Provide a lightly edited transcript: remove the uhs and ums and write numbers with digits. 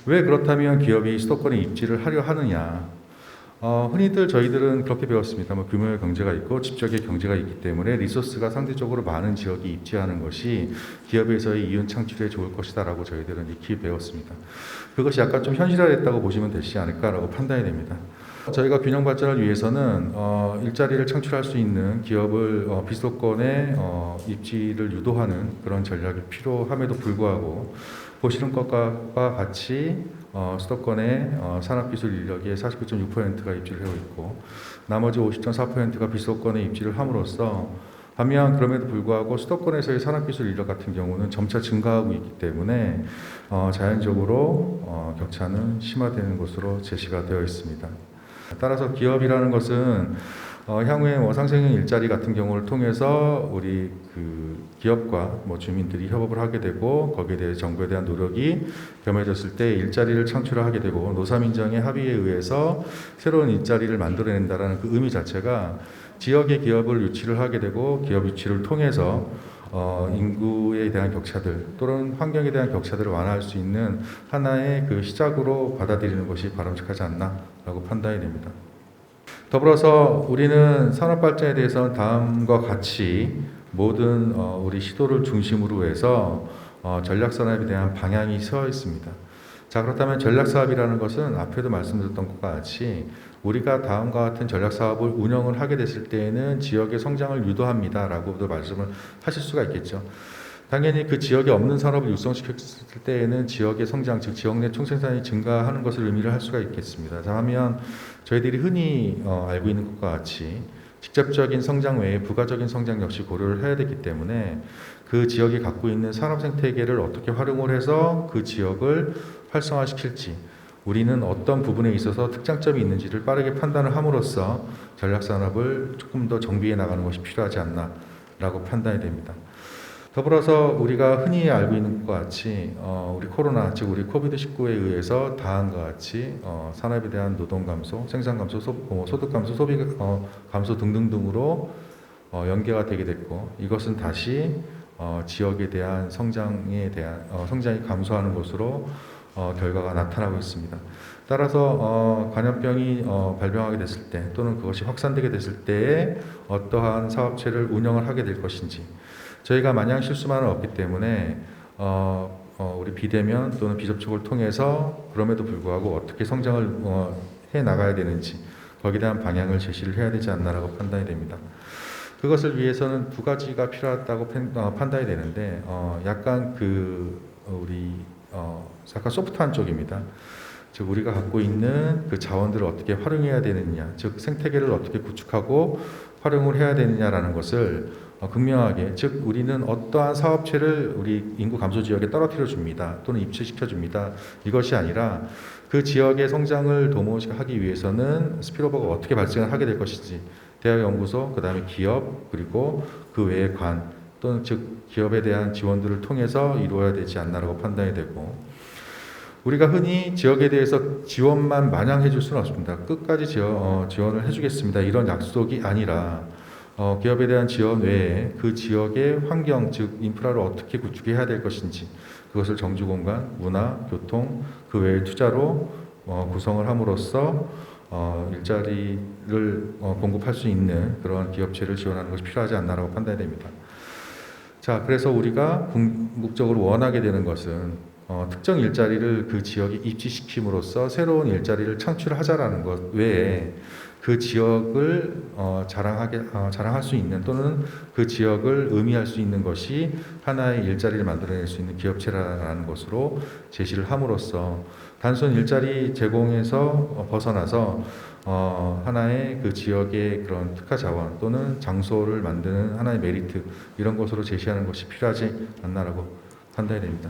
왜 그렇다면 기업이 수도권에 입지를 하려 하느냐? 흔히들 저희들은 그렇게 배웠습니다. 뭐 규모의 경제가 있고 집적의 경제가 있기 때문에 리소스가 상대적으로 많은 지역이 입지하는 것이 기업에서의 이윤 창출에 좋을 것이다라고 저희들은 익히 배웠습니다. 그것이 약간 좀 현실화됐다고 보시면 되지 않을까라고 판단이 됩니다. 저희가 균형 발전을 위해서는 일자리를 창출할 수 있는 기업을 비수도권에 입지를 유도하는 그런 전략이 필요함에도 불구하고 보시는 것과 같이 수도권의 산업기술 인력의 49.6%가 입지를 하고 있고 나머지 50.4%가 비수도권에 입지를 함으로써 반면 그럼에도 불구하고 수도권에서의 산업기술 인력 같은 경우는 점차 증가하고 있기 때문에 자연적으로 격차는 심화되는 것으로 제시가 되어 있습니다. 따라서 기업이라는 것은 향후에 뭐 상생형 일자리 같은 경우를 통해서 우리 그 기업과 뭐 주민들이 협업을 하게 되고 거기에 대해 정부에 대한 노력이 겸해졌을 때 일자리를 창출을 하게 되고 노사민정의 합의에 의해서 새로운 일자리를 만들어낸다라는 그 의미 자체가 지역의 기업을 유치를 하게 되고 기업 유치를 통해서 인구에 대한 격차들 또는 환경에 대한 격차들을 완화할 수 있는 하나의 그 시작으로 받아들이는 것이 바람직하지 않나라고 판단이 됩니다. 더불어서 우리는 산업 발전에 대해서는 다음과 같이 모든 우리 시도를 중심으로 해서 전략 산업에 대한 방향이 서 있습니다. 자, 그렇다면 전략 사업이라는 것은 앞에도 말씀드렸던 것과 같이 우리가 다음과 같은 전략 사업을 운영을 하게 됐을 때에는 지역의 성장을 유도합니다라고도 말씀을 하실 수가 있겠죠. 당연히 그 지역에 없는 산업을 육성시켰을 때에는 지역의 성장, 즉 지역 내 총생산이 증가하는 것을 의미를 할 수가 있겠습니다. 자, 하면 저희들이 흔히 알고 있는 것과 같이 직접적인 성장 외에 부가적인 성장 역시 고려를 해야 되기 때문에 그 지역이 갖고 있는 산업 생태계를 어떻게 활용을 해서 그 지역을 활성화시킬지 우리는 어떤 부분에 있어서 특장점이 있는지를 빠르게 판단을 함으로써 전략산업을 조금 더 정비해 나가는 것이 필요하지 않나라고 판단이 됩니다. 더불어서 우리가 흔히 알고 있는 것과 같이 우리 코로나 즉 우리 코비드-19에 의해서 다음과 같이 산업에 대한 노동 감소, 생산 감소, 소득 감소, 소비 감소 등등으로 연계가 되게 됐고 이것은 다시 지역에 대한 성장이 감소하는 것으로 결과가 나타나고 있습니다. 따라서 감염병이 발병하게 됐을 때 또는 그것이 확산되게 됐을 때에 어떠한 사업체를 운영을 하게 될 것인지 저희가 마냥 실수만은 없기 때문에 우리 비대면 또는 비접촉을 통해서 그럼에도 불구하고 어떻게 성장을 해 나가야 되는지 거기에 대한 방향을 제시를 해야 되지 않나라고 판단이 됩니다. 그것을 위해서는 두 가지가 필요하다고 판단이 되는데 약간 우리 약간 소프트한 쪽입니다. 즉 우리가 갖고 있는 그 자원들을 어떻게 활용해야 되느냐, 즉 생태계를 어떻게 구축하고 활용을 해야 되느냐라는 것을 극명하게, 즉 우리는 어떠한 사업체를 우리 인구 감소 지역에 떨어뜨려 줍니다 또는 입주시켜 줍니다 이것이 아니라 그 지역의 성장을 도모하기 위해서는 스피일오버가 어떻게 발생을 하게 될 것인지 대학연구소, 그 다음에 기업, 그리고 그 외의 관 또는 즉 기업에 대한 지원들을 통해서 이루어야 되지 않나라고 판단이 되고 우리가 흔히 지역에 대해서 지원만 마냥 해줄 수는 없습니다. 끝까지 지원을 해주겠습니다 이런 약속이 아니라 기업에 대한 지원 외에 그 지역의 환경, 즉 인프라를 어떻게 구축해야 될 것인지 그것을 정주공간, 문화, 교통, 그 외의 투자로 구성을 함으로써 일자리를 공급할 수 있는 그런 기업체를 지원하는 것이 필요하지 않나라고 판단이 됩니다. 자, 그래서 우리가 궁극적으로 원하게 되는 것은 특정 일자리를 그 지역에 입지시킴으로써 새로운 일자리를 창출하자라는 것 외에 그 지역을 자랑할 수 있는 또는 그 지역을 의미할 수 있는 것이 하나의 일자리를 만들어낼 수 있는 기업체라는 것으로 제시를 함으로써 단순 일자리 제공에서 벗어나서 하나의 그 지역의 그런 특화 자원 또는 장소를 만드는 하나의 메리트 이런 것으로 제시하는 것이 필요하지 않나라고 판단이 됩니다.